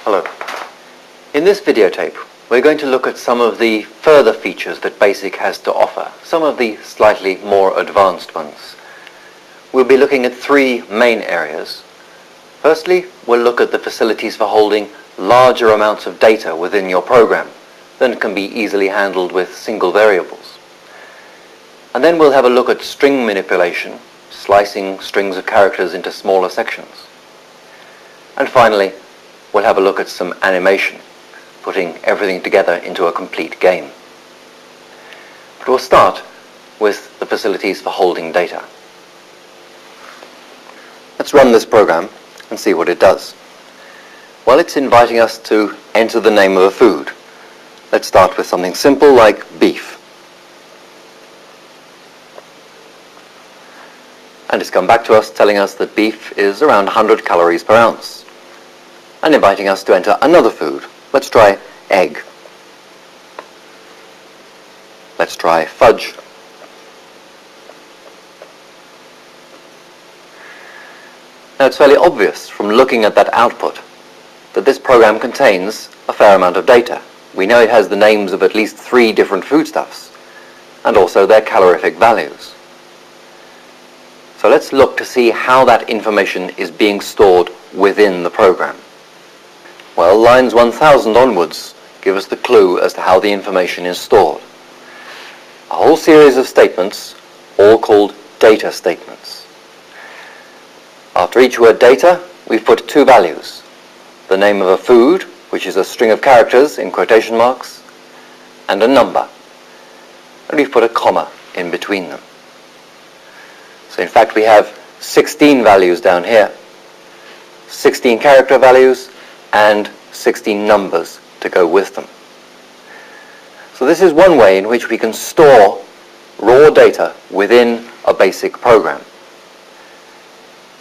Hello. In this videotape, we're going to look at some of the further features that BASIC has to offer, some of the slightly more advanced ones. We'll be looking at three main areas. Firstly, we'll look at the facilities for holding larger amounts of data within your program than can be easily handled with single variables. And then we'll have a look at string manipulation, slicing strings of characters into smaller sections. And finally, we'll have a look at some animation, putting everything together into a complete game. But we'll start with the facilities for holding data. Let's run this program and see what it does. Well, it's inviting us to enter the name of a food. Let's start with something simple like beef. And it's come back to us telling us that beef is around 100 calories per ounce, and inviting us to enter another food. Let's try egg. Let's try fudge. Now, it's fairly obvious from looking at that output that this program contains a fair amount of data. We know it has the names of at least 3 different foodstuffs and also their calorific values. So let's look to see how that information is being stored within the program. Well, lines 1000 onwards give us the clue as to how the information is stored. A whole series of statements, all called data statements. After each word data, we've put 2 values. The name of a food, which is a string of characters in quotation marks, and a number. And we've put a comma in between them. So in fact we have 16 values down here. 16 character values and 16 numbers to go with them. So this is one way in which we can store raw data within a BASIC program.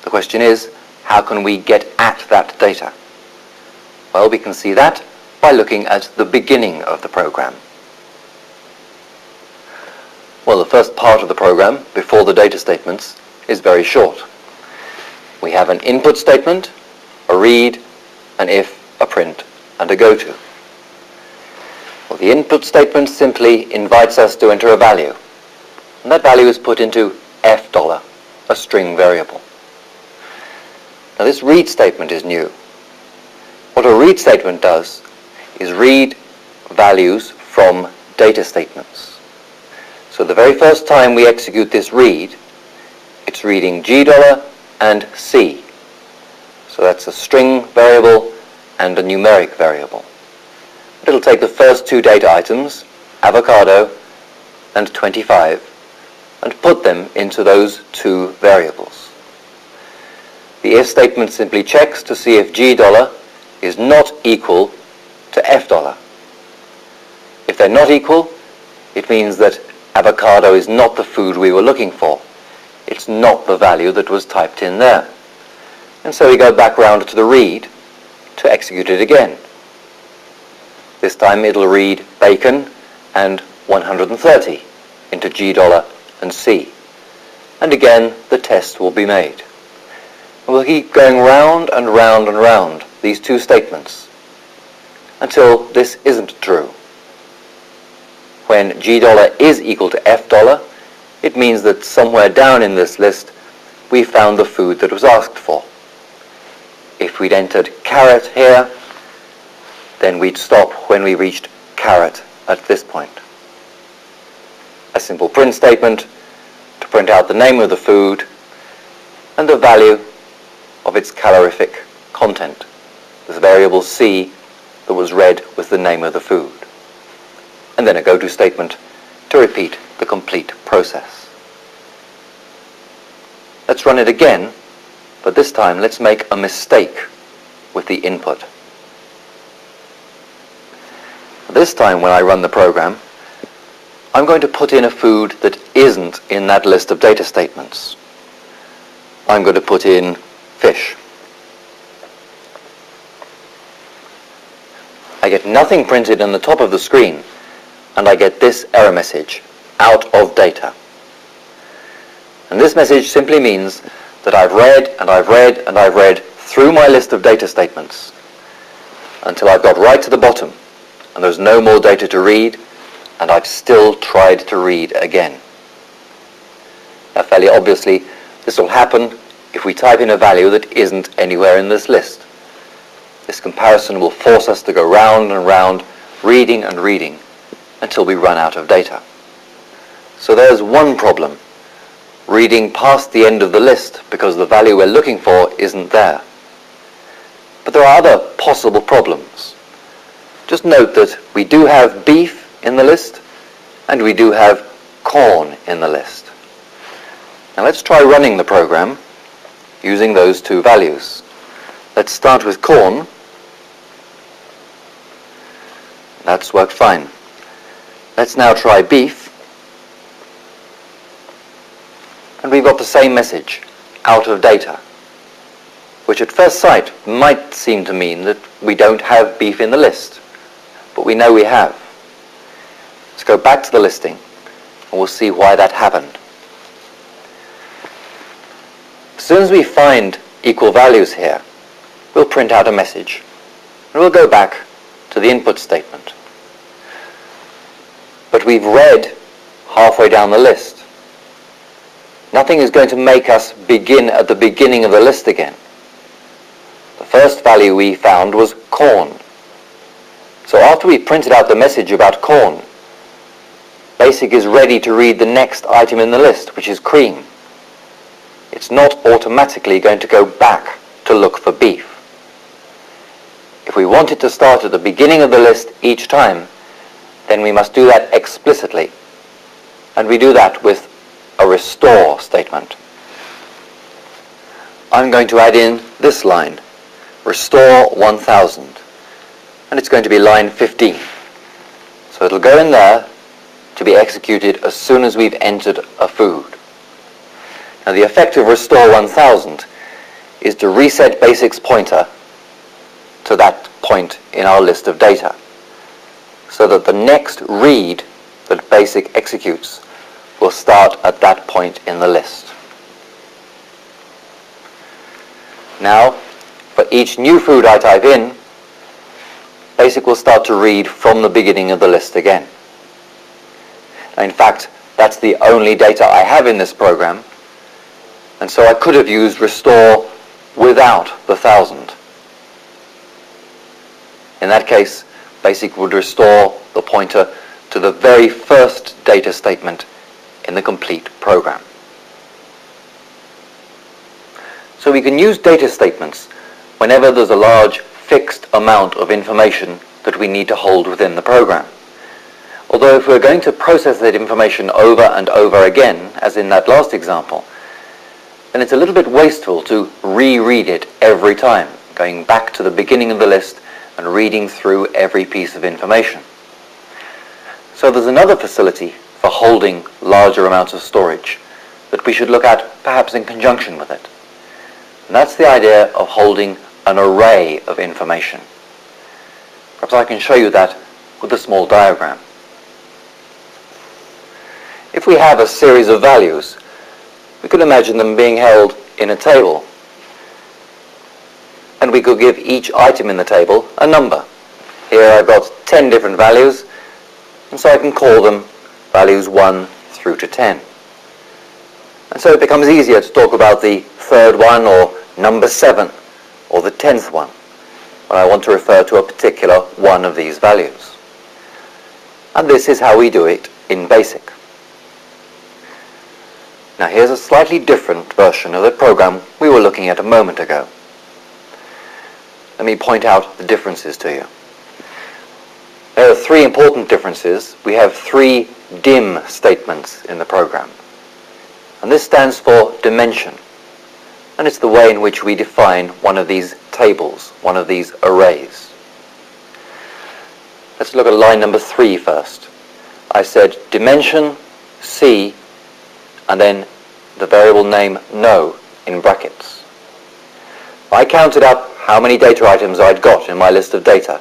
The question is, how can we get at that data? Well, we can see that by looking at the beginning of the program. Well, the first part of the program, before the data statements, is very short. We have an input statement, a read, an if, a print, and a goto. Well, the input statement simply invites us to enter a value, and that value is put into $, a string variable. Now this read statement is new. What a read statement does is read values from data statements. So the very first time we execute this read, it's reading $, and C. So that's a string variable and a numeric variable. It'll take the first 2 data items, avocado and 25, and put them into those 2 variables. The if statement simply checks to see if $, is not equal to $. If they're not equal, it means that avocado is not the food we were looking for. It's not the value that was typed in there. And so we go back round to the read to execute it again. This time it'll read bacon and 130 into $, and C. And again the test will be made. And we'll keep going round and round and round these 2 statements until this isn't true. When $, is equal to $, it means that somewhere down in this list we found the food that was asked for. If we'd entered carrot here, then we'd stop when we reached carrot at this point. A simple print statement to print out the name of the food and the value of its calorific content, this variable C that was read with the name of the food. And then a goto statement to repeat the complete process. Let's run it again, but this time let's make a mistake with the input. This time when I run the program, I'm going to put in a food that isn't in that list of data statements. I'm going to put in fish. I get nothing printed on the top of the screen, and I get this error message, out of data. And this message simply means that I've read and I've read and I've read through my list of data statements until I've got right to the bottom and there's no more data to read, and I've still tried to read again. Now, fairly obviously, this will happen if we type in a value that isn't anywhere in this list. This comparison will force us to go round and round, reading and reading, until we run out of data. So there's one problem, reading past the end of the list because the value we're looking for isn't there. But there are other possible problems. Just note that we do have beef in the list, and we do have corn in the list. Now let's try running the program using those two values. Let's start with corn. That's worked fine. Let's now try beef. And we've got the same message, out of data, which at first sight might seem to mean that we don't have beef in the list, but we know we have. Let's go back to the listing and we'll see why that happened. As soon as we find equal values here, we'll print out a message and we'll go back to the input statement. But we've read halfway down the list. Nothing is going to make us begin at the beginning of the list again. The first value we found was corn. So after we printed out the message about corn, BASIC is ready to read the next item in the list, which is cream. It's not automatically going to go back to look for beef. If we want it to start at the beginning of the list each time, then we must do that explicitly. And we do that with a restore statement. I'm going to add in this line, restore 1000, and it's going to be line 15. So it'll go in there to be executed as soon as we've entered a food. Now the effect of restore 1000 is to reset BASIC's pointer to that point in our list of data, so that the next read that BASIC executes will start at that point in the list. Now, for each new food I type in, BASIC will start to read from the beginning of the list again. Now, in fact, that's the only data I have in this program, and so I could have used restore without the 1000. In that case, BASIC would restore the pointer to the very first data statement in the complete program. So we can use data statements whenever there's a large fixed amount of information that we need to hold within the program. Although if we're going to process that information over and over again, as in that last example, then it's a little bit wasteful to reread it every time, going back to the beginning of the list and reading through every piece of information. So there's another facility for holding larger amounts of storage that we should look at perhaps in conjunction with it. And that's the idea of holding an array of information. Perhaps I can show you that with a small diagram. If we have a series of values, we could imagine them being held in a table. And we could give each item in the table a number. Here I've got 10 different values, and so I can call them values 1 through to 10. And so it becomes easier to talk about the third one, or number 7, or the 10th one, when I want to refer to a particular one of these values. And this is how we do it in BASIC. Now here's a slightly different version of the program we were looking at a moment ago. Let me point out the differences to you. There are 3 important differences. We have 3 dim statements in the program. And this stands for dimension. And it's the way in which we define one of these tables, one of these arrays. Let's look at line number 3 first. I said dimension C, and then the variable name no in brackets. I counted up how many data items I'd got in my list of data,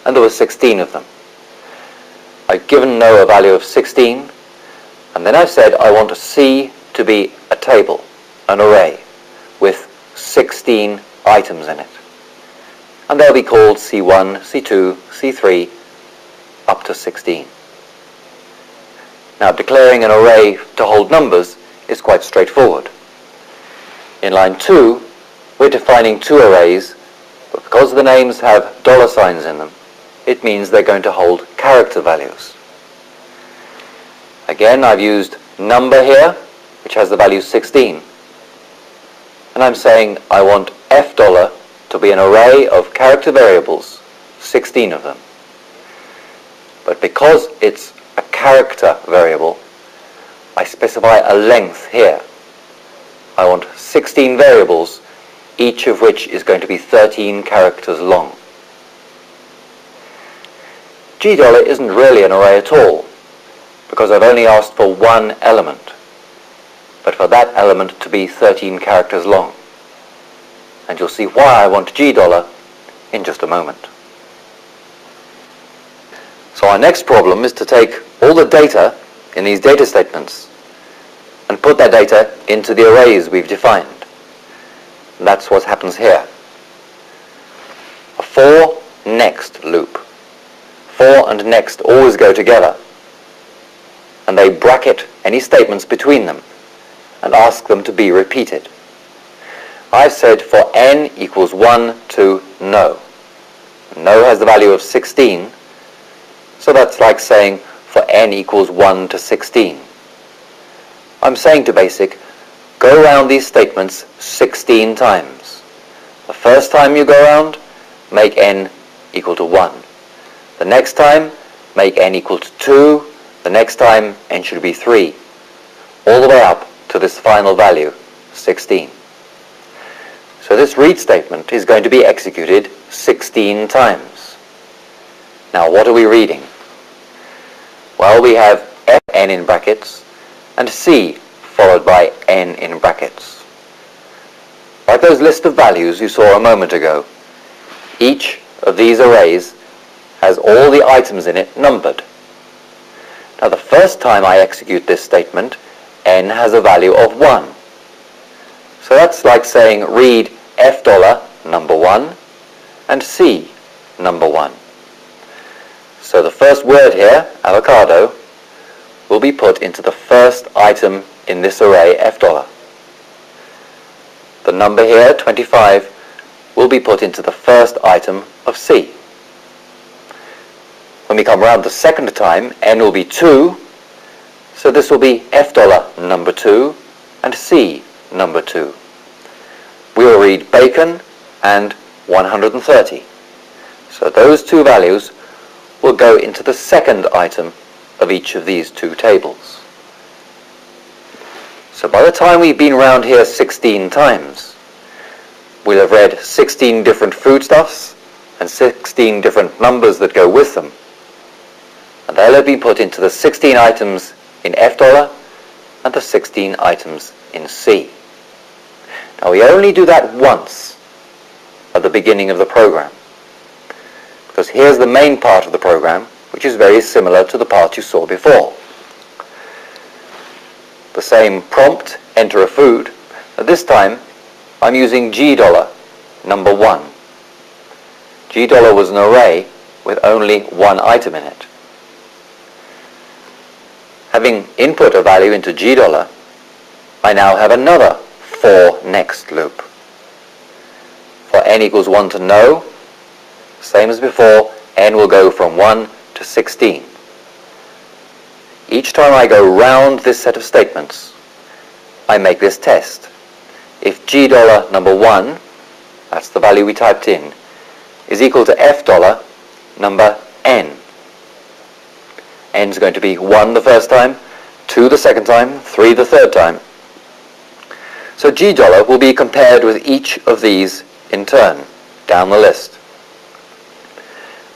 and there were 16 of them. I'd given no a value of 16, and then I said I want C to be a table, an array, with 16 items in it. And they'll be called C1, C2, C3, up to 16. Now, declaring an array to hold numbers is quite straightforward. In line 2, we're defining two arrays, but because the names have dollar signs in them, it means they're going to hold character values. Again, I've used number here, which has the value 16. And I'm saying I want $F to be an array of character variables, 16 of them. But because it's a character variable, I specify a length here. I want 16 variables, each of which is going to be 13 characters long. $G isn't really an array at all, because I've only asked for one element, but for that element to be 13 characters long. And you'll see why I want $G in just a moment. So our next problem is to take all the data in these data statements and put that data into the arrays we've defined. And that's what happens here. A for next loop. For and next always go together, and they bracket any statements between them and ask them to be repeated. I've said for n equals 1 to no. No has the value of 16, so that's like saying for n equals 1 to 16. I'm saying to BASIC, go around these statements 16 times. The first time you go around, make n equal to 1. The next time, make n equal to 2. The next time, n should be 3. All the way up to this final value, 16. So this read statement is going to be executed 16 times. Now what are we reading? Well, we have Fn in brackets and C followed by n in brackets. Like those list of values you saw a moment ago, each of these arrays has all the items in it numbered. Now the first time I execute this statement, n has a value of 1. So that's like saying read $F number 1 and C number 1. So the first word here, avocado, will be put into the first item in this array $F. The number here, 25, will be put into the first item of C. When we come around the second time, n will be 2, so this will be $F number 2 and C number 2. We will read bacon and 130. So those two values will go into the second item of each of these two tables. So by the time we've been around here 16 times, we'll have read 16 different foodstuffs and 16 different numbers that go with them. And they'll have been put into the 16 items in $F and the 16 items in C. Now we only do that once at the beginning of the program, because here's the main part of the program, which is very similar to the part you saw before. The same prompt, enter a food, but this time I'm using $G number 1. $G was an array with only one item in it. Having input a value into $G, I now have another for next loop. For n equals 1 to no, same as before, n will go from 1 to 16. Each time I go round this set of statements, I make this test. If $G number 1, that's the value we typed in, is equal to $F number n. N is going to be 1 the first time, 2 the second time, 3 the third time. So $G will be compared with each of these in turn, down the list.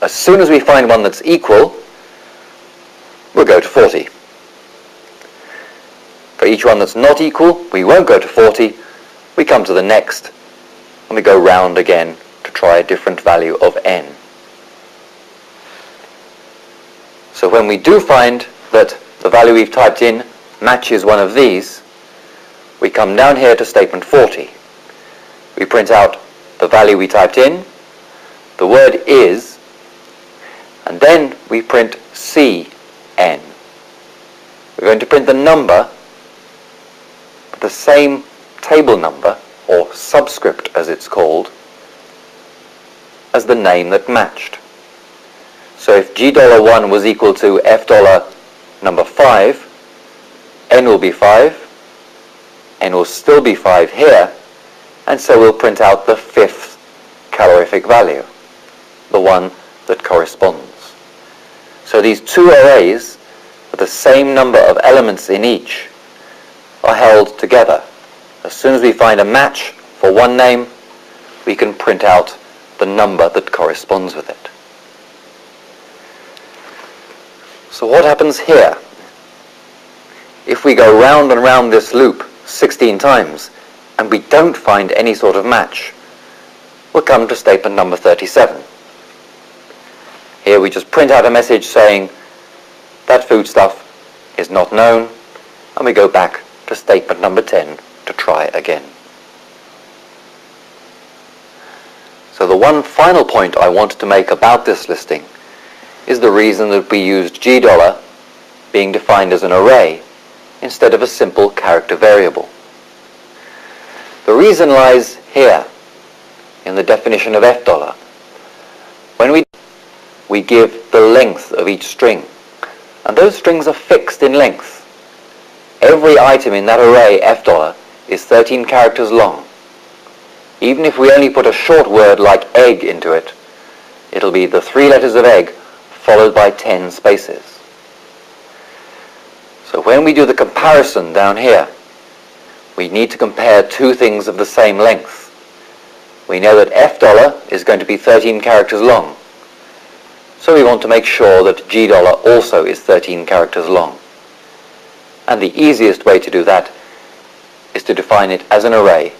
As soon as we find one that's equal, we'll go to 40. For each one that's not equal, we won't go to 40, We come to the next, and we go round again to try a different value of n. So when we do find that the value we've typed in matches one of these, we come down here to statement 40. We print out the value we typed in, the word is, and then we print Cn. We're going to print the number, the same table number, or subscript as it's called, as the name that matched. So if $1 was equal to F number 5, n will be 5, n will still be 5 here, and so we'll print out the 5th calorific value, the one that corresponds. So these two arrays with the same number of elements in each are held together. As soon as we find a match for one name, we can print out the number that corresponds with it. So what happens here? If we go round and round this loop 16 times and we don't find any sort of match, we'll come to statement number 37. Here we just print out a message saying that foodstuff is not known, and we go back to statement number 10 to try again. So the one final point I wanted to make about this listing is the reason that we used $, being defined as an array, instead of a simple character variable. The reason lies here, in the definition of $. When we give the length of each string, and those strings are fixed in length. Every item in that array, $, is 13 characters long. Even if we only put a short word like egg into it, it'll be the 3 letters of egg followed by 10 spaces. So when we do the comparison down here, we need to compare two things of the same length. We know that $, is going to be 13 characters long. So we want to make sure that $, also is 13 characters long. And the easiest way to do that is to define it as an array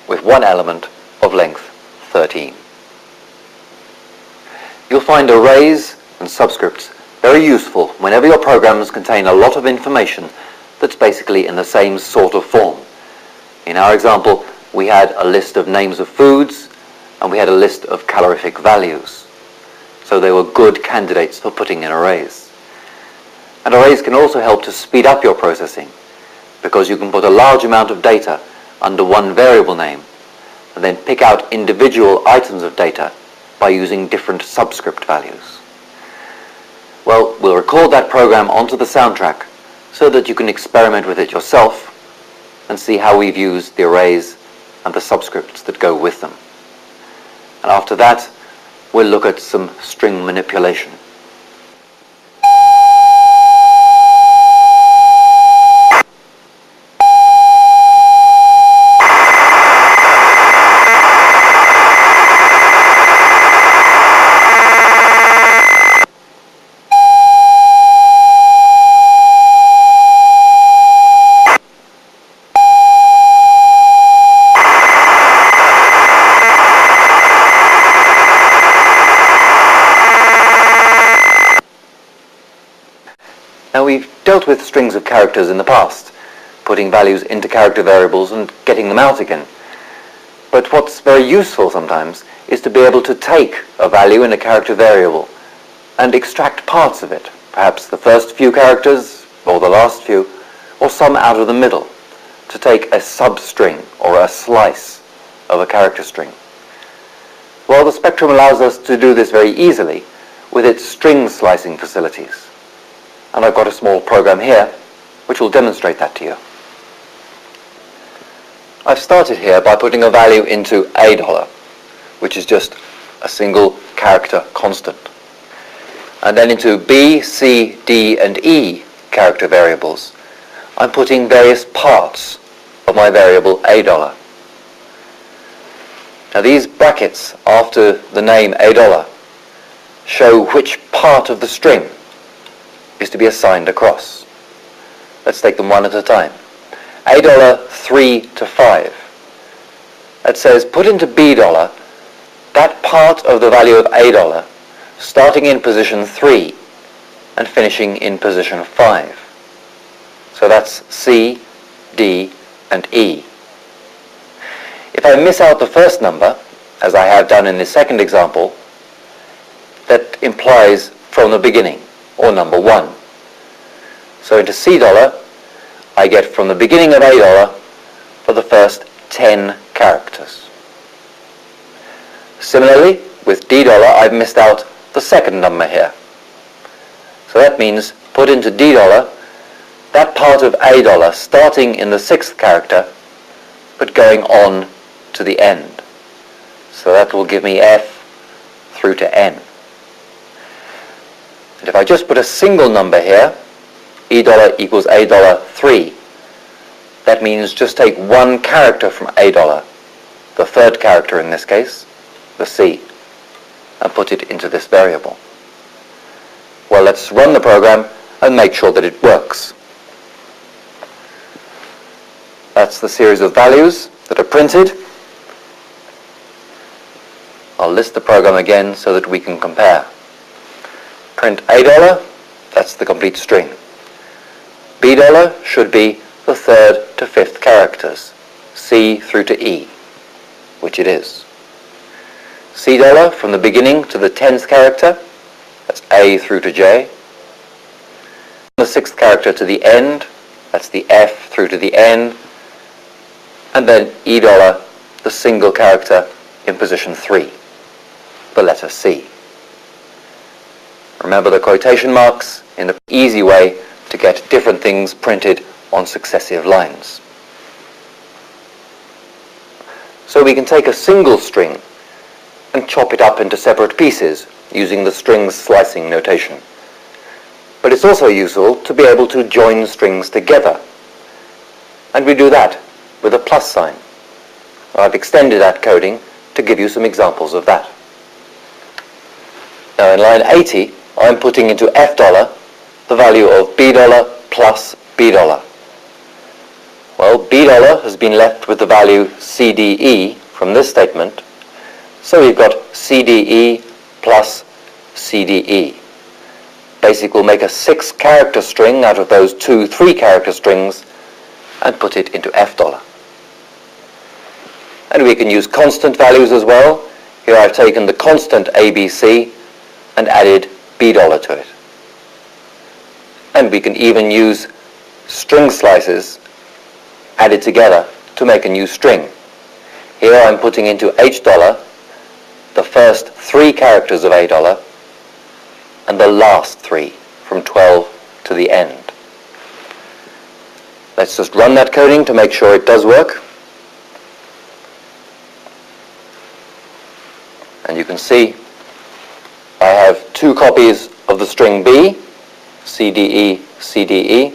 with one element of length 13. You'll find arrays and subscripts very useful whenever your programs contain a lot of information that's basically in the same sort of form. In our example, we had a list of names of foods and we had a list of calorific values. So they were good candidates for putting in arrays. And arrays can also help to speed up your processing, because you can put a large amount of data under one variable name and then pick out individual items of data by using different subscript values. Well, we'll record that program onto the soundtrack so that you can experiment with it yourself and see how we've used the arrays and the subscripts that go with them. And after that, we'll look at some string manipulation. Now, we've dealt with strings of characters in the past, putting values into character variables and getting them out again. But what's very useful sometimes is to be able to take a value in a character variable and extract parts of it, perhaps the first few characters or the last few, or some out of the middle, to take a substring or a slice of a character string. Well, the Spectrum allows us to do this very easily with its string slicing facilities. And I've got a small program here which will demonstrate that to you. I've started here by putting a value into $, which is just a single character constant. And then into B, C, D, and E character variables, I'm putting various parts of my variable $. Now these brackets after the name $, show which part of the string is to be assigned across. Let's take them one at a time. $3 to 5. that says put into $B that part of the value of $A starting in position 3 and finishing in position 5. So that's C, D, and E. If I miss out the first number, as I have done in the second example, that implies from the beginning, or number 1. So into $C, I get from the beginning of $A for the first 10 characters. Similarly, with $D, I've missed out the second number here. So that means put into $D that part of $A starting in the 6th character, but going on to the end. So that will give me F through to N. And if I just put a single number here, E equals $A 3, that means just take one character from $A, the third character in this case, the C, and put it into this variable. Well, let's run the program and make sure that it works. That's the series of values that are printed. I'll list the program again so that we can compare. Print $A, that's the complete string. $B should be the 3rd to 5th characters, C through to E, which it is. $C from the beginning to the 10th character, that's A through to J. The 6th character to the end, that's the F through to the N. And then E, the single character in position 3, the letter C. Remember the quotation marks in the easy way to get different things printed on successive lines. So we can take a single string and chop it up into separate pieces using the strings slicing notation. But it's also useful to be able to join strings together. And we do that with a plus sign. I've extended that coding to give you some examples of that. Now in line 80, I'm putting into $F the value of $B plus $B. Well, $B has been left with the value CDE from this statement, so we've got CDE plus CDE. Basic will make a 6-character string out of those 2 3-character strings and put it into $F. And we can use constant values as well. Here I've taken the constant ABC and added $B to it. And we can even use string slices added together to make a new string. Here I'm putting into H the first 3 characters of $A and the last 3 from 12 to the end. Let's just run that coding to make sure it does work. And you can see I have 2 copies of the string B, CDE, CDE.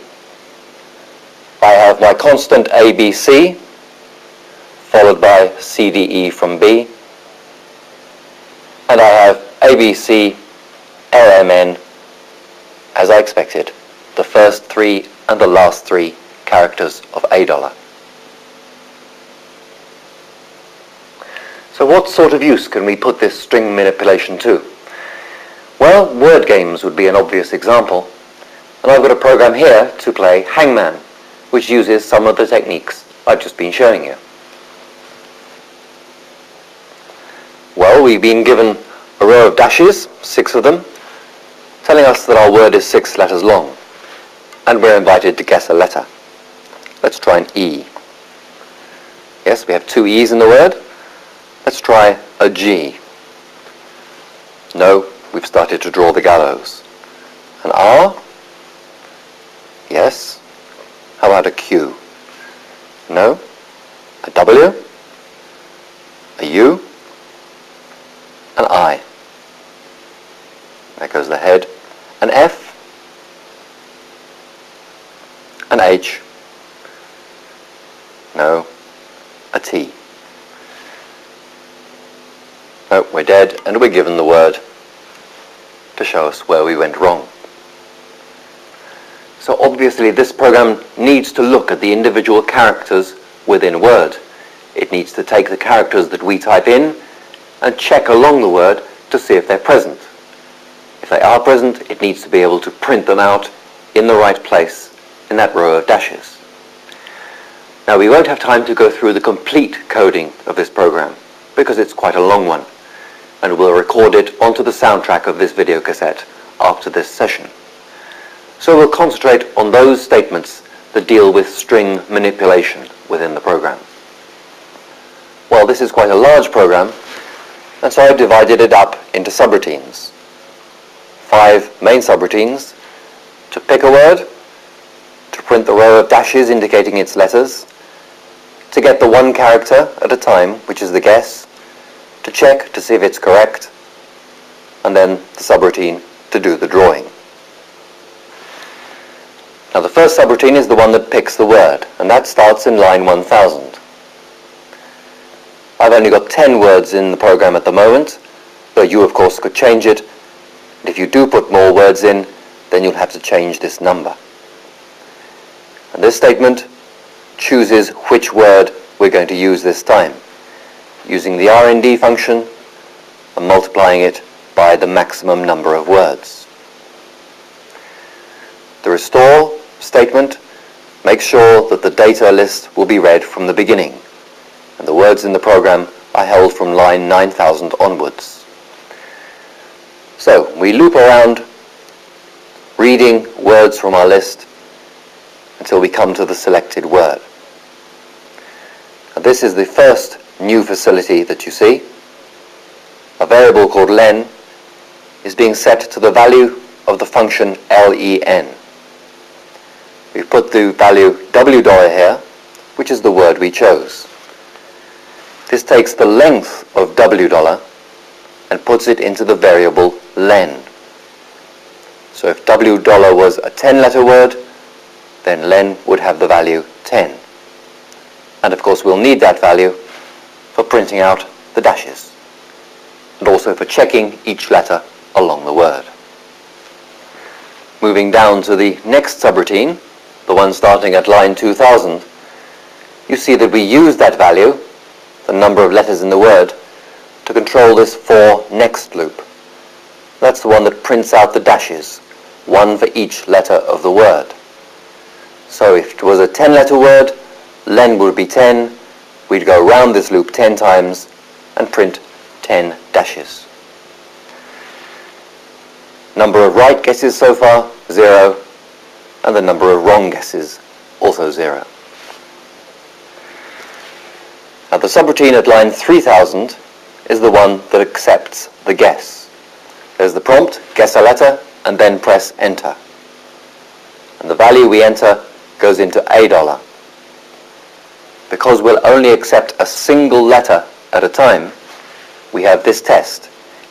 I have my constant ABC, followed by CDE from B. And I have ABC, LMN, as I expected, the first 3 and the last 3 characters of $A. So what sort of use can we put this string manipulation to? Well, word games would be an obvious example. And I've got a program here to play Hangman, which uses some of the techniques I've just been showing you. Well, we've been given a row of dashes, 6 of them, telling us that our word is 6 letters long, and we're invited to guess a letter. Let's try an E. Yes, we have 2 E's in the word. Let's try a G. No, we've started to draw the gallows. An R? Yes. How about a Q? No. A W? A U? An I. There goes the head. An F? An H? No. A T. No, we're dead, and we're given the word to show us where we went wrong. So obviously this program needs to look at the individual characters within Word. it needs to take the characters that we type in and check along the word to see if they're present. If they are present, it needs to be able to print them out in the right place in that row of dashes. Now, we won't have time to go through the complete coding of this program because it's quite a long one, and we'll record it onto the soundtrack of this video cassette after this session. So we'll concentrate on those statements that deal with string manipulation within the program. Well, this is quite a large program, and so I've divided it up into subroutines. 5 main subroutines: to pick a word, to print the row of dashes indicating its letters, to get the one character at a time, which is the guess, to check to see if it's correct, and then the subroutine to do the drawing. Now, the first subroutine is the one that picks the word, and that starts in line 1000. I've only got 10 words in the program at the moment, though you of course could change it, and if you do put more words in, then you'll have to change this number. And this statement chooses which word we're going to use this time, using the RND function and multiplying it by the maximum number of words. The restore statement makes sure that the data list will be read from the beginning, and the words in the program are held from line 9000 onwards. So we loop around reading words from our list until we come to the selected word. And this is the first new facility that you see. A variable called len is being set to the value of the function len. We've put the value $W here, which is the word we chose. This takes the length of $W and puts it into the variable len. So if $W was a 10-letter word, then len would have the value 10. And of course we'll need that value for printing out the dashes, and also for checking each letter along the word. Moving down to the next subroutine, the one starting at line 2000, you see that we use that value, the number of letters in the word, to control this for next loop. That's the one that prints out the dashes, one for each letter of the word. So if it was a 10-letter word, len would be 10, we'd go around this loop 10 times and print 10 dashes. Number of right guesses so far, 0, and the number of wrong guesses, also 0. Now the subroutine at line 3000 is the one that accepts the guess. There's the prompt, guess a letter, and then press enter. And the value we enter goes into $. Because we'll only accept a single letter at a time, we have this test.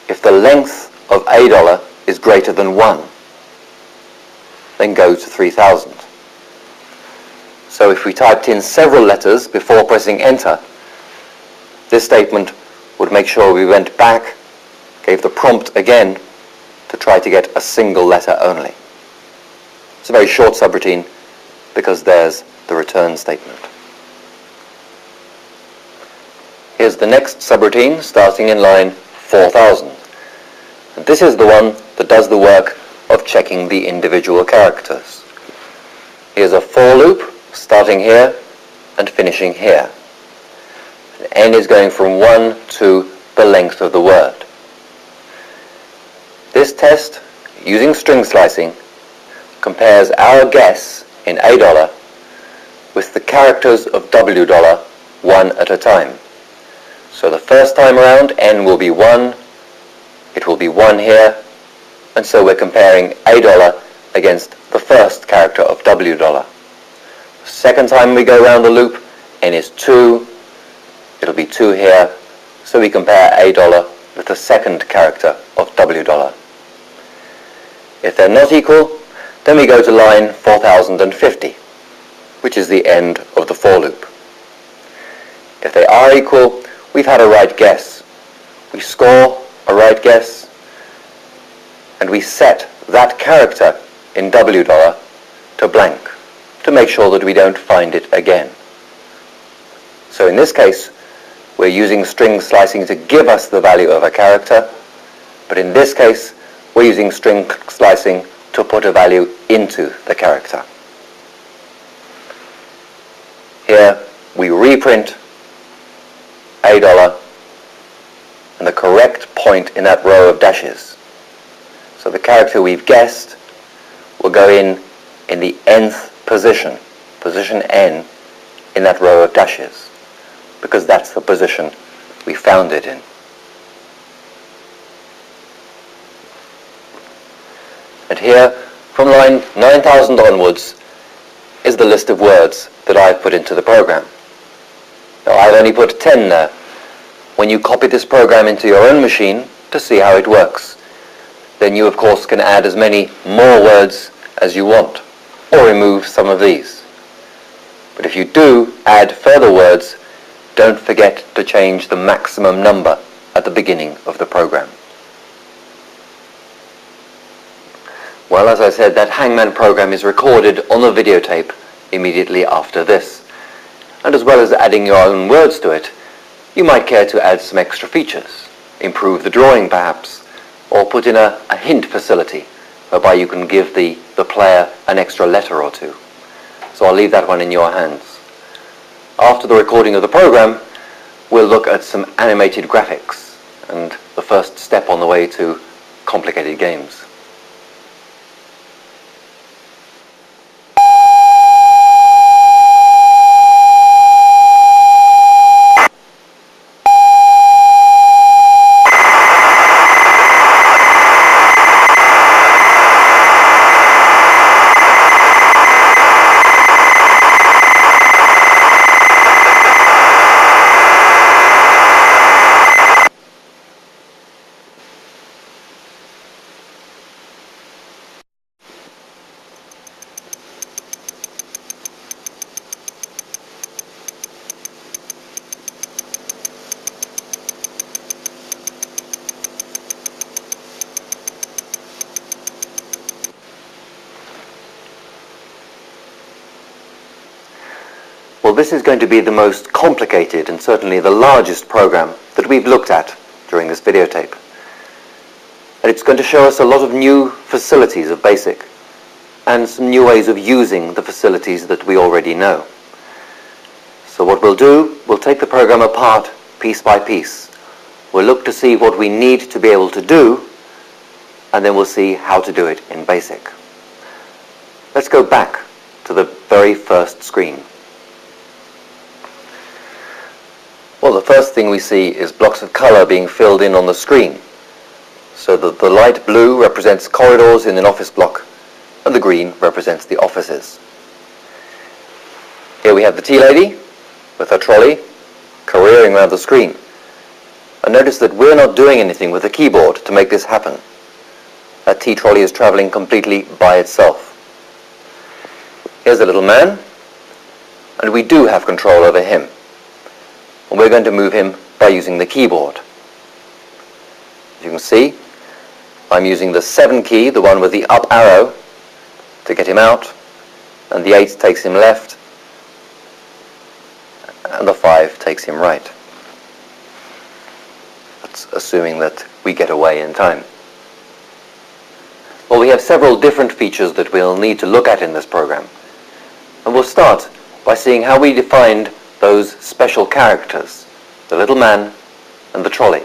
If the length of $, is greater than 1, then go to 3000. So if we typed in several letters before pressing enter, this statement would make sure we went back, gave the prompt again to try to get a single letter only. It's a very short subroutine because there's the return statement. Here's the next subroutine starting in line 4000. And this is the one that does the work of checking the individual characters. Here's a for loop starting here and finishing here. And n is going from 1 to the length of the word. This test, using string slicing, compares our guess in $, with the characters of $W, one at a time. So the first time around, n will be 1, it will be 1 here, and so we're comparing $, against the first character of $W. Second time we go around the loop, n is 2, it'll be 2 here, so we compare $, with the second character of $W. If they're not equal, then we go to line 4050, which is the end of the for loop. If they are equal, we've had a right guess. We score a right guess, and we set that character in $W to blank to make sure that we don't find it again. So in this case, we're using string slicing to give us the value of a character, but in this case, we're using string slicing to put a value into the character. Here, we reprint $, and the correct point in that row of dashes. So the character we've guessed will go in the nth position, position n, in that row of dashes, because that's the position we found it in. And here, from line 9000 onwards, is the list of words that I've put into the program. Now, I've only put 10 there. When you copy this program into your own machine to see how it works, then you of course can add as many more words as you want, or remove some of these. But if you do add further words, don't forget to change the maximum number at the beginning of the program. Well, as I said, that Hangman program is recorded on the videotape immediately after this. And as well as adding your own words to it, you might care to add some extra features, improve the drawing perhaps, or put in a hint facility whereby you can give the player an extra letter or two. So I'll leave that one in your hands. After the recording of the program, we'll look at some animated graphics and the first step on the way to complicated games. Well, this is going to be the most complicated and certainly the largest program that we've looked at during this videotape. And it's going to show us a lot of new facilities of BASIC and some new ways of using the facilities that we already know. So what we'll do, we'll take the program apart piece by piece. We'll look to see what we need to be able to do, and then we'll see how to do it in BASIC. Let's go back to the very first screen. Well, the first thing we see is blocks of color being filled in on the screen. So that the light blue represents corridors in an office block, and the green represents the offices. Here we have the tea lady with her trolley careering around the screen. And notice that we're not doing anything with the keyboard to make this happen. That tea trolley is traveling completely by itself. Here's the little man, and we do have control over him. And we're going to move him by using the keyboard. As you can see, I'm using the 7 key, the one with the up arrow, to get him out, and the 8 takes him left, and the 5 takes him right. That's assuming that we get away in time. Well, we have several different features that we'll need to look at in this program. And we'll start by seeing how we defined those special characters, the little man and the trolley.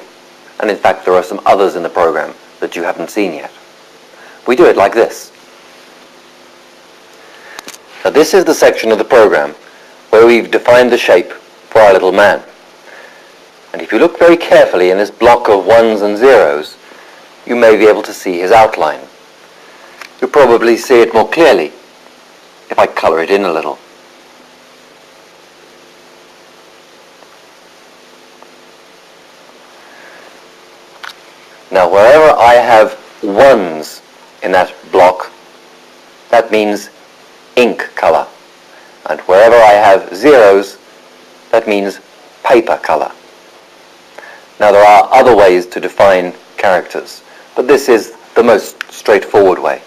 And in fact, there are some others in the program that you haven't seen yet. We do it like this. Now, this is the section of the program where we've defined the shape for our little man. And if you look very carefully in this block of 1s and 0s, you may be able to see his outline. You'll probably see it more clearly if I color it in a little. Now, wherever I have 1s in that block, that means ink color. And wherever I have 0s, that means paper color. Now, there are other ways to define characters, but this is the most straightforward way.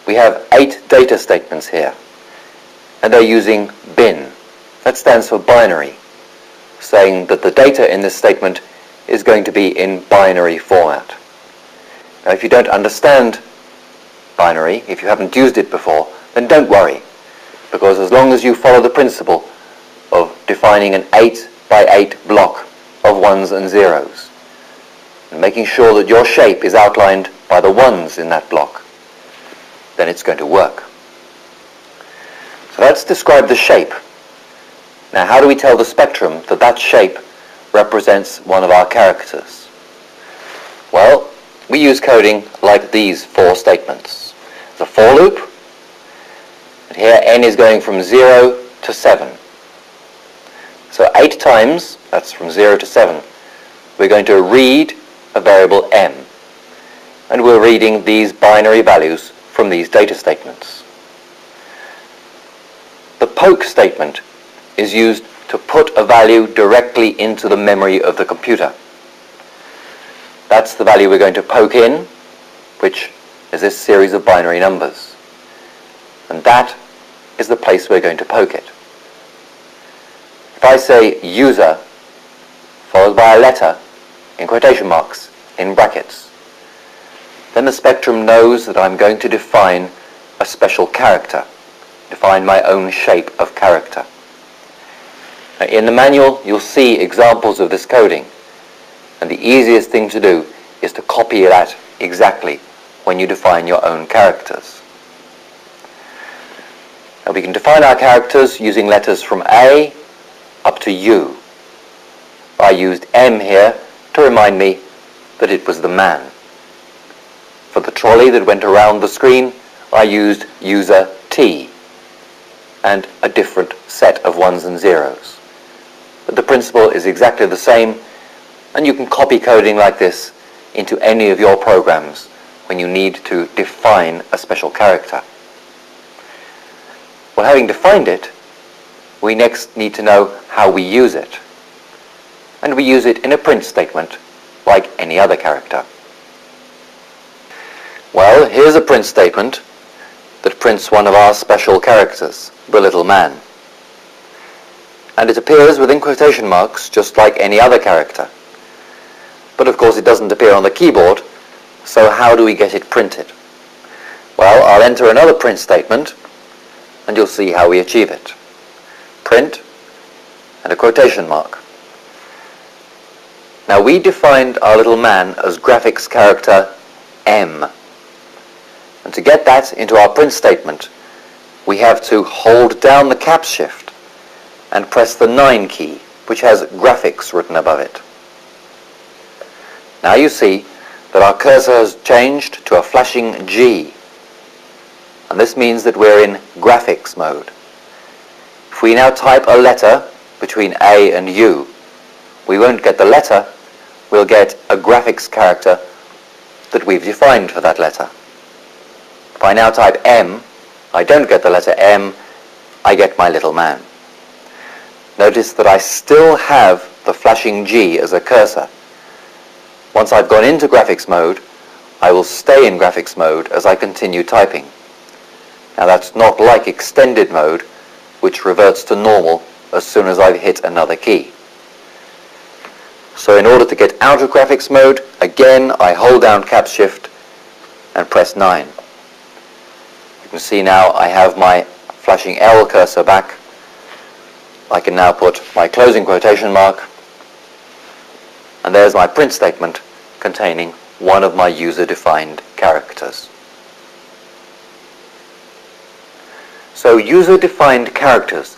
We have 8 data statements here, and they're using bin. That stands for binary. saying that the data in this statement is going to be in binary format. Now, if you don't understand binary, if you haven't used it before, then don't worry, because as long as you follow the principle of defining an 8 by 8 block of ones and zeros, and making sure that your shape is outlined by the ones in that block, then it's going to work. So let's describe the shape. Now, how do we tell the spectrum that that shape represents one of our characters? Well, we use coding like these 4 statements. The for loop, and here n is going from 0 to 7. So 8 times, that's from 0 to 7, we're going to read a variable m, and we're reading these binary values from these data statements. The poke statement is used to put a value directly into the memory of the computer. That's the value we're going to poke in, which is this series of binary numbers. And that is the place we're going to poke it. If I say user, followed by a letter, in quotation marks, in brackets, then the spectrum knows that I'm going to define a special character, define my own shape of character. Now, in the manual, you'll see examples of this coding, and the easiest thing to do is to copy that exactly when you define your own characters. Now, we can define our characters using letters from A up to U. I used M here to remind me that it was the man. For the trolley that went around the screen, I used user T and a different set of ones and zeros. But the principle is exactly the same, and you can copy coding like this into any of your programs when you need to define a special character. Well, having defined it, we next need to know how we use it. And we use it in a print statement like any other character. Well, here's a print statement that prints one of our special characters, the little man. And it appears within quotation marks just like any other character. But of course it doesn't appear on the keyboard, so how do we get it printed? Well, I'll enter another print statement, and you'll see how we achieve it. Print, and a quotation mark. Now, we defined our little man as graphics character M. And to get that into our print statement, we have to hold down the caps shift and press the 9 key, which has graphics written above it. Now you see that our cursor has changed to a flashing G, and this means that we're in graphics mode. If we now type a letter between A and U, we won't get the letter, we'll get a graphics character that we've defined for that letter. If I now type M, I don't get the letter M, I get my little man. Notice that I still have the flashing G as a cursor. Once I've gone into graphics mode, I will stay in graphics mode as I continue typing. Now, that's not like extended mode, which reverts to normal as soon as I've hit another key. So in order to get out of graphics mode, again I hold down caps shift and press 9. You can see now I have my flashing L cursor back. I can now put my closing quotation mark, and there's my print statement containing one of my user-defined characters. So user-defined characters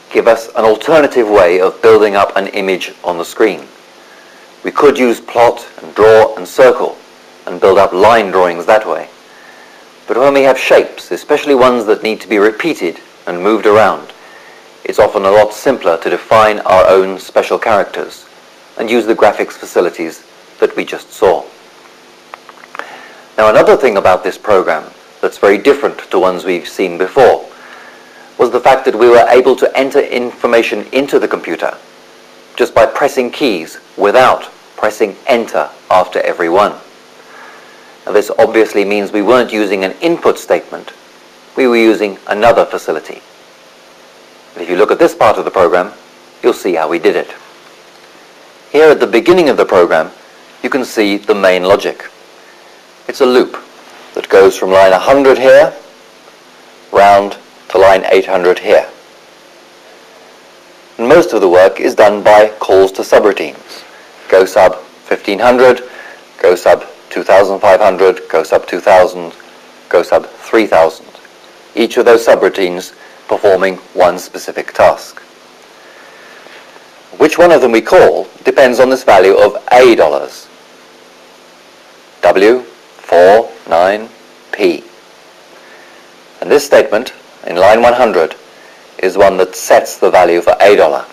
give us an alternative way of building up an image on the screen. We could use plot and draw and circle and build up line drawings that way. But when we have shapes, especially ones that need to be repeated and moved around, it's often a lot simpler to define our own special characters and use the graphics facilities that we just saw. Now, another thing about this program that's very different to ones we've seen before was the fact that we were able to enter information into the computer just by pressing keys without pressing enter after every one. Now, this obviously means we weren't using an input statement, we were using another facility. But if you look at this part of the program, you'll see how we did it. Here at the beginning of the program, you can see the main logic. It's a loop that goes from line 100 here, round to line 800 here. And most of the work is done by calls to subroutines. Go sub 1500, go sub 2500, go sub 2000, go sub 3000. Each of those subroutines performing one specific task. Which one of them we call depends on this value of $A. W, 4, 9, P. And this statement in line 100 is one that sets the value for $A. Now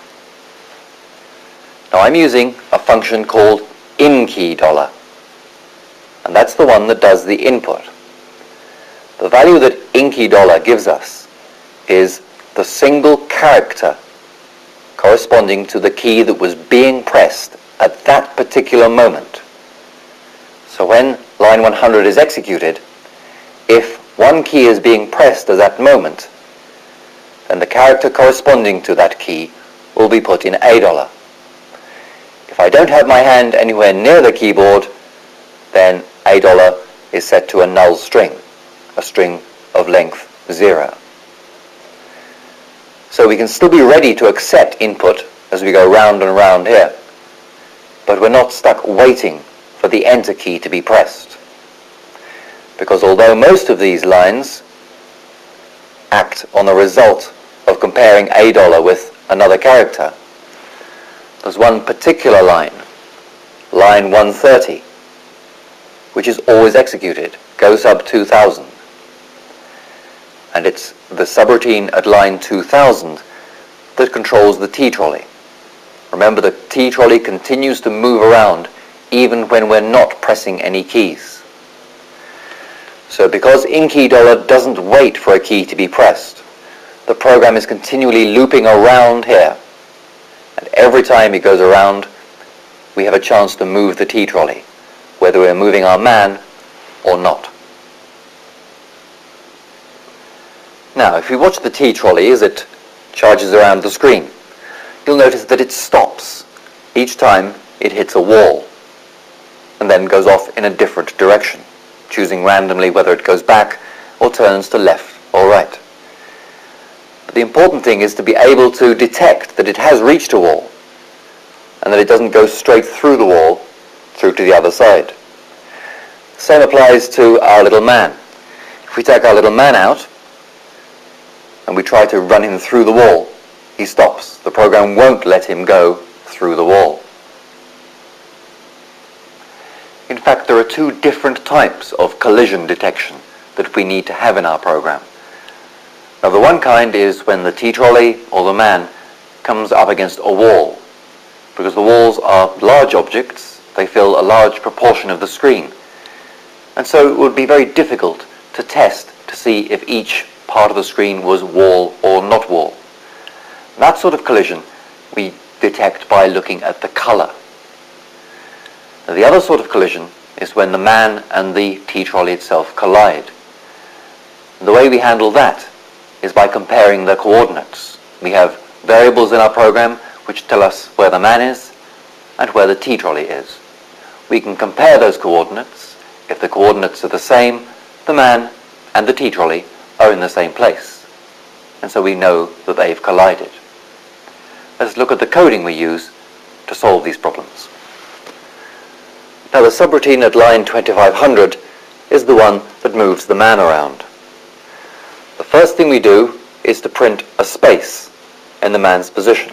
I'm using a function called InKey$, and that's the one that does the input. The value that InKey$ gives us is the single character corresponding to the key that was being pressed at that particular moment. So when line 100 is executed, if one key is being pressed at that moment, then the character corresponding to that key will be put in $A. If I don't have my hand anywhere near the keyboard, then $A is set to a null string, a string of length 0. So we can still be ready to accept input as we go round and round here, but we're not stuck waiting for the enter key to be pressed. Because although most of these lines act on the result of comparing $A with another character, there's one particular line, line 130, which is always executed, go sub 2000. And it's the subroutine at line 2000 that controls the T-trolley. Remember, the T-trolley continues to move around even when we're not pressing any keys. So because InKey$ doesn't wait for a key to be pressed, the program is continually looping around here. And every time it goes around, we have a chance to move the T-trolley, whether we're moving our man or not. Now, if we watch the T-trolley as it charges around the screen, you'll notice that it stops each time it hits a wall and then goes off in a different direction, choosing randomly whether it goes back or turns to left or right. But the important thing is to be able to detect that it has reached a wall and that it doesn't go straight through the wall through to the other side. The same applies to our little man. If we take our little man out and we try to run him through the wall, he stops. The program won't let him go through the wall. In fact, there are two different types of collision detection that we need to have in our program. Now, the one kind is when the T-trolley or the man comes up against a wall, because the walls are large objects, they fill a large proportion of the screen. And so it would be very difficult to test to see if each part of the screen was wall or not wall. That sort of collision we detect by looking at the color. Now, the other sort of collision is when the man and the T-trolley itself collide. And the way we handle that is by comparing the coordinates. We have variables in our program which tell us where the man is and where the T-trolley is. We can compare those coordinates. If the coordinates are the same, the man and the T-trolley are in the same place, and so we know that they've collided. Let's look at the coding we use to solve these problems. Now, the subroutine at line 2500 is the one that moves the man around. The first thing we do is to print a space in the man's position.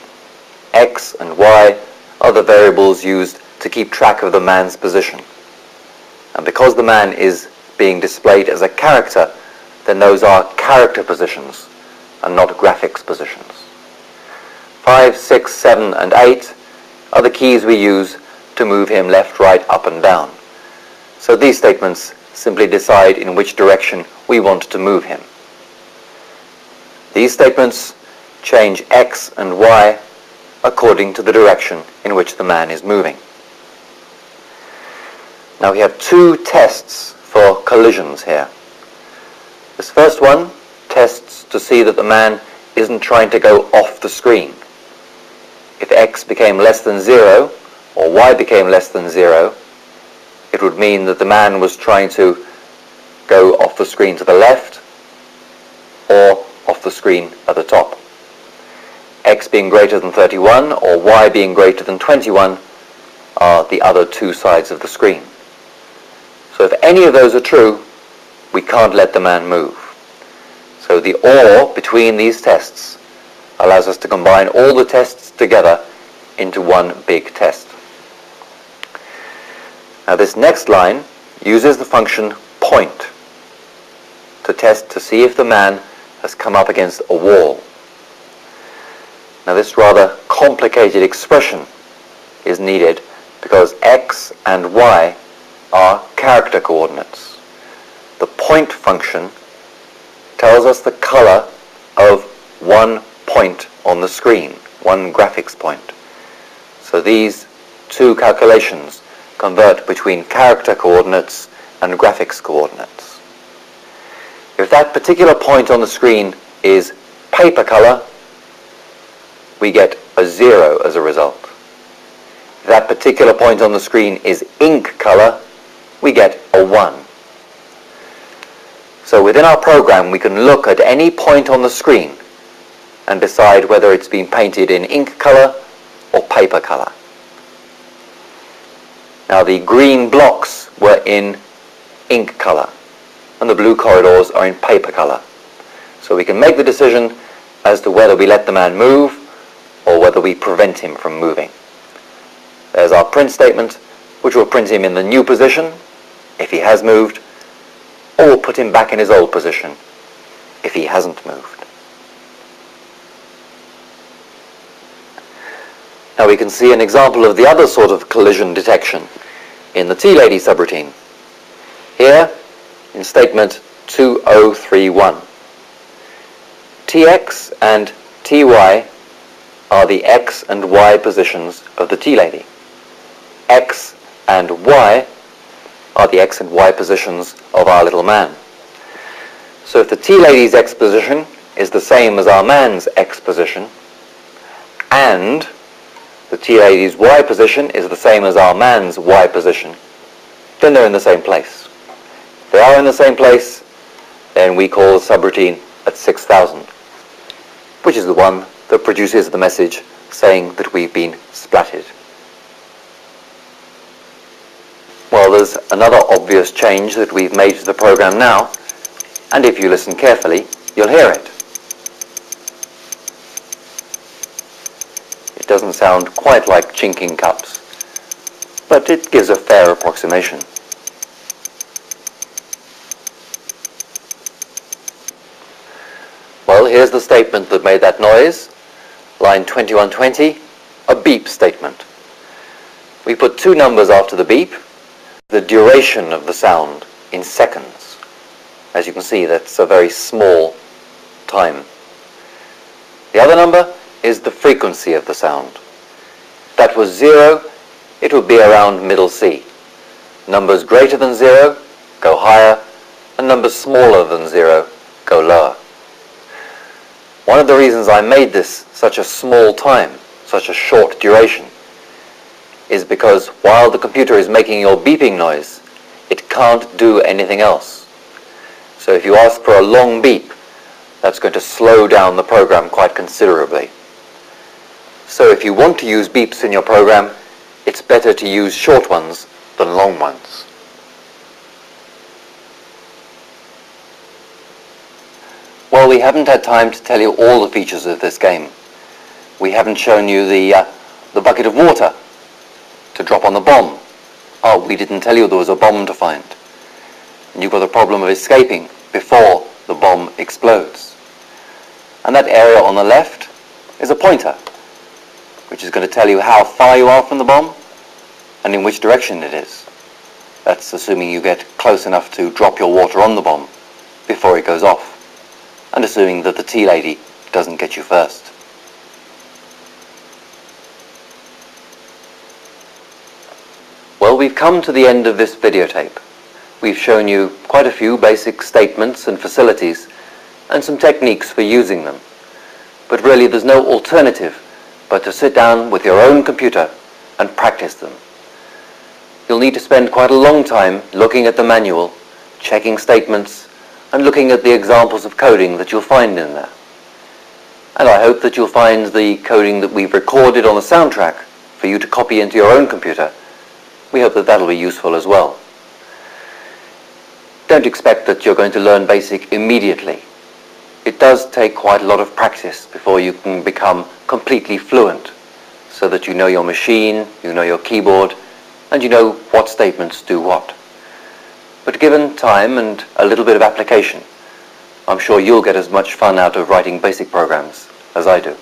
X and Y are the variables used to keep track of the man's position. And because the man is being displayed as a character, then those are character positions and not graphics positions. 5, 6, 7, and 8 are the keys we use to move him left, right, up, and down. So these statements simply decide in which direction we want to move him. These statements change X and Y according to the direction in which the man is moving. Now we have two tests for collisions here. This first one tests to see that the man isn't trying to go off the screen. If X became less than 0, or y became less than 0, it would mean that the man was trying to go off the screen to the left or off the screen at the top. X being greater than 31 or y being greater than 21 are the other two sides of the screen. So if any of those are true, we can't let the man move. So the OR between these tests allows us to combine all the tests together into one big test. Now this next line uses the function point to test to see if the man has come up against a wall. Now this rather complicated expression is needed because x and y are character coordinates. The point function tells us the color of one point on the screen, one graphics point. So these two calculations convert between character coordinates and graphics coordinates. If that particular point on the screen is paper color, we get a 0 as a result. If that particular point on the screen is ink color, we get a 1. So within our program we can look at any point on the screen and decide whether it's been painted in ink color or paper color. Now the green blocks were in ink color and the blue corridors are in paper color. So we can make the decision as to whether we let the man move or whether we prevent him from moving. There's our print statement, which will print him in the new position if he has moved, or we'll put him back in his old position if he hasn't moved. Now we can see an example of the other sort of collision detection in the T-Lady subroutine. Here, in statement 2031, Tx and Ty are the x and y positions of the T-Lady. X and y are the x and y positions of our little man. So if the T-Lady's x position is the same as our man's x position, and the T-Lady's y position is the same as our man's y position, then they're in the same place. If they are in the same place, then we call the subroutine at 6000, which is the one that produces the message saying that we've been splatted. Well, there's another obvious change that we've made to the program now, and if you listen carefully, you'll hear it. It doesn't sound quite like chinking cups, but it gives a fair approximation. Well, here's the statement that made that noise. Line 2120, a beep statement. We put two numbers after the beep, the duration of the sound in seconds. As you can see, that's a very small time. The other number is the frequency of the sound. If that was 0, it would be around middle C. Numbers greater than 0 go higher, and numbers smaller than 0 go lower. One of the reasons I made this such a small time, such a short duration, is because while the computer is making your beeping noise, it can't do anything else. So if you ask for a long beep, that's going to slow down the program quite considerably. So if you want to use beeps in your program, it's better to use short ones than long ones. Well, we haven't had time to tell you all the features of this game. We haven't shown you the bucket of water to drop on the bomb. Oh, we didn't tell you there was a bomb to find. And you've got the problem of escaping before the bomb explodes. And that area on the left is a pointer, which is going to tell you how far you are from the bomb and in which direction it is. That's assuming you get close enough to drop your water on the bomb before it goes off, and assuming that the T-Lady doesn't get you first. Well, we've come to the end of this videotape. We've shown you quite a few basic statements and facilities and some techniques for using them. But really there's no alternative but to sit down with your own computer and practice them. You'll need to spend quite a long time looking at the manual, checking statements, and looking at the examples of coding that you'll find in there. And I hope that you'll find the coding that we've recorded on the soundtrack for you to copy into your own computer. We hope that that'll be useful as well. Don't expect that you're going to learn BASIC immediately. It does take quite a lot of practice before you can become completely fluent, so that you know your machine, you know your keyboard, and you know what statements do what. But given time and a little bit of application, I'm sure you'll get as much fun out of writing BASIC programs as I do.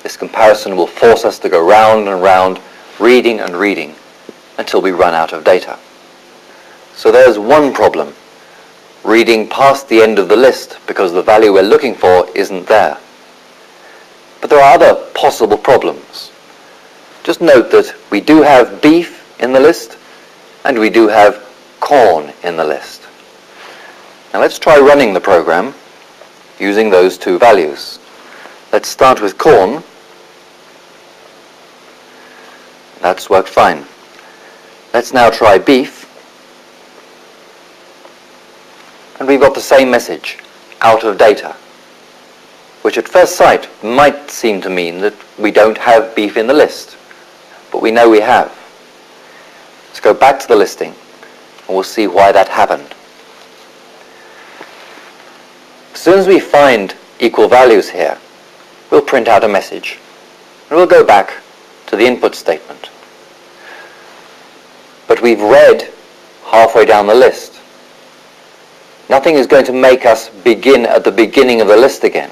This comparison will force us to go round and round, reading and reading, until we run out of data. So there's one problem, reading past the end of the list because the value we're looking for isn't there. But there are other possible problems. Just note that we do have beef in the list, and we do have corn in the list. Now let's try running the program using those two values. Let's start with corn. That's worked fine. Let's now try beef. And we've got the same message, out of data, which at first sight might seem to mean that we don't have beef in the list, but we know we have. Let's go back to the listing and we'll see why that happened. As soon as we find equal values here, we'll print out a message, and we'll go back to the input statement. But we've read halfway down the list. Nothing is going to make us begin at the beginning of the list again.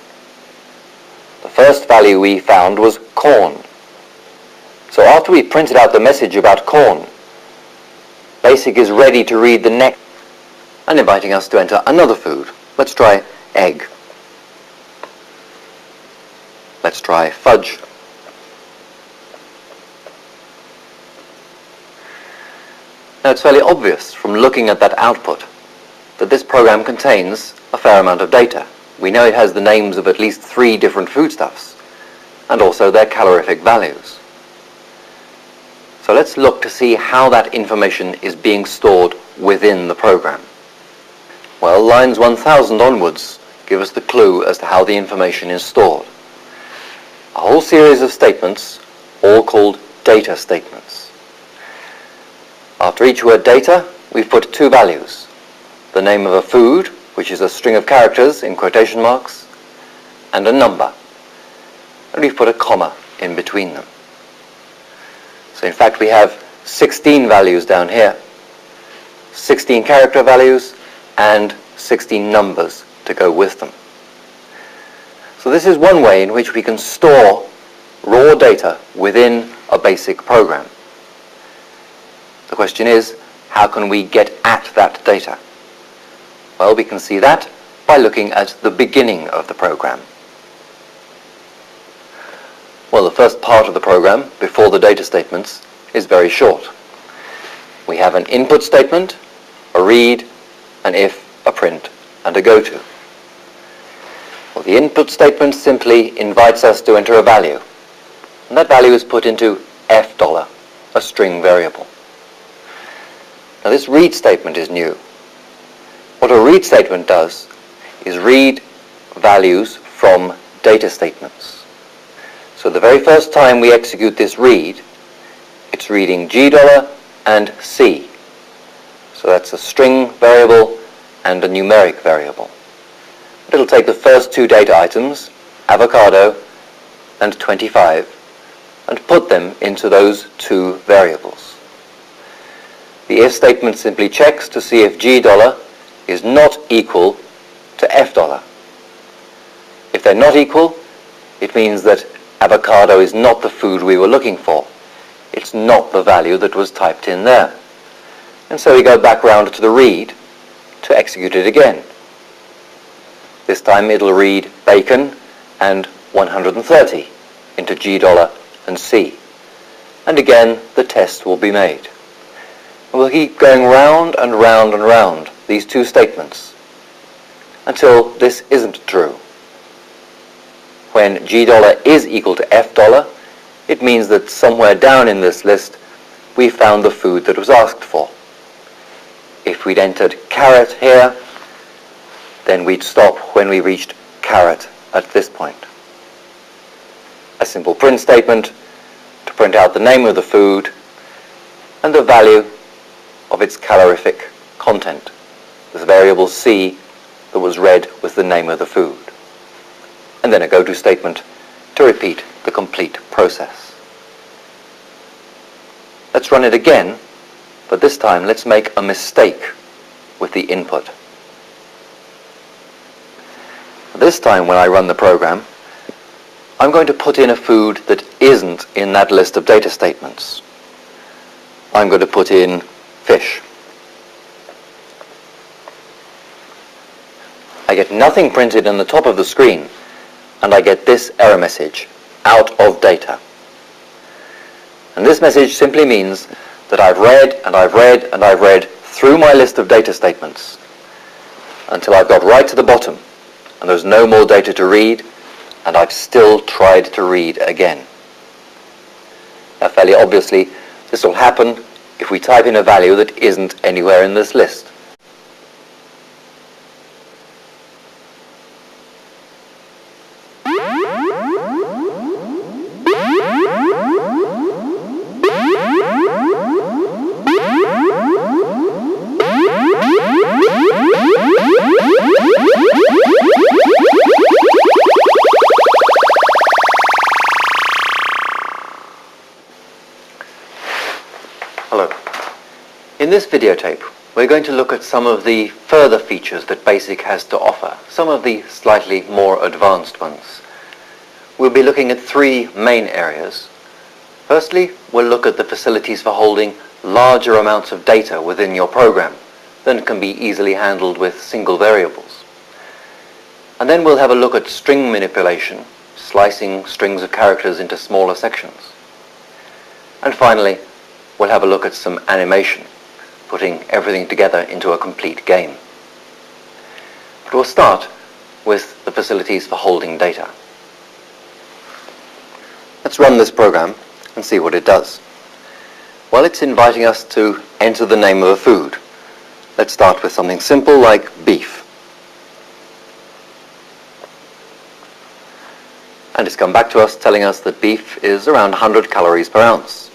The first value we found was corn. So after we printed out the message about corn, BASIC is ready to read the next and inviting us to enter another food. Let's try egg. Let's try fudge. Now it's fairly obvious from looking at that output that this program contains a fair amount of data. We know it has the names of at least 3 different foodstuffs and also their calorific values. So let's look to see how that information is being stored within the program. Well, lines 1000 onwards give us the clue as to how the information is stored. A whole series of statements, all called data statements. After each word data, we've put 2 values. The name of a food, which is a string of characters in quotation marks, and a number. And we've put a comma in between them. So in fact we have 16 values down here, 16 character values and 16 numbers to go with them. So this is one way in which we can store raw data within a BASIC program. The question is, how can we get at that data? Well, we can see that by looking at the beginning of the program. Well, the first part of the program, before the data statements, is very short. We have an input statement, a read, an if, a print, and a goto. Well, the input statement simply invites us to enter a value, and that value is put into $, a string variable. Now this read statement is new. What a read statement does is read values from data statements. So the very first time we execute this read, it's reading $, and C. So that's a string variable and a numeric variable. It'll take the first 2 data items, avocado and 25, and put them into those 2 variables. The if statement simply checks to see if $, is not equal to $. If they're not equal, it means that avocado is not the food we were looking for. It's not the value that was typed in there. And so we go back round to the read to execute it again. This time it'll read bacon and 130 into $, and C. And again the test will be made. And we'll keep going round and round and round these 2 statements until this isn't true. When $, is equal to $, it means that somewhere down in this list we found the food that was asked for. If we'd entered carrot here, then we'd stop when we reached carrot at this point. A simple print statement to print out the name of the food and the value of its calorific content, this variable C that was read with the name of the food. And then a goto statement to repeat the complete process. Let's run it again, but this time let's make a mistake with the input. This time when I run the program, I'm going to put in a food that isn't in that list of data statements. I'm going to put in fish. I get nothing printed on the top of the screen, and I get this error message, out of data. And this message simply means that I've read and I've read and I've read through my list of data statements until I've got right to the bottom and there's no more data to read, and I've still tried to read again. Now fairly obviously this will happen if we type in a value that isn't anywhere in this list. In this videotape, we're going to look at some of the further features that BASIC has to offer, some of the slightly more advanced ones. We'll be looking at three main areas. Firstly, we'll look at the facilities for holding larger amounts of data within your program than can be easily handled with single variables. And then we'll have a look at string manipulation, slicing strings of characters into smaller sections. And finally, we'll have a look at some animation, putting everything together into a complete game. But we'll start with the facilities for holding data. Let's run this program and see what it does. Well, it's inviting us to enter the name of a food. Let's start with something simple like beef. And it's come back to us telling us that beef is around 100 calories per ounce.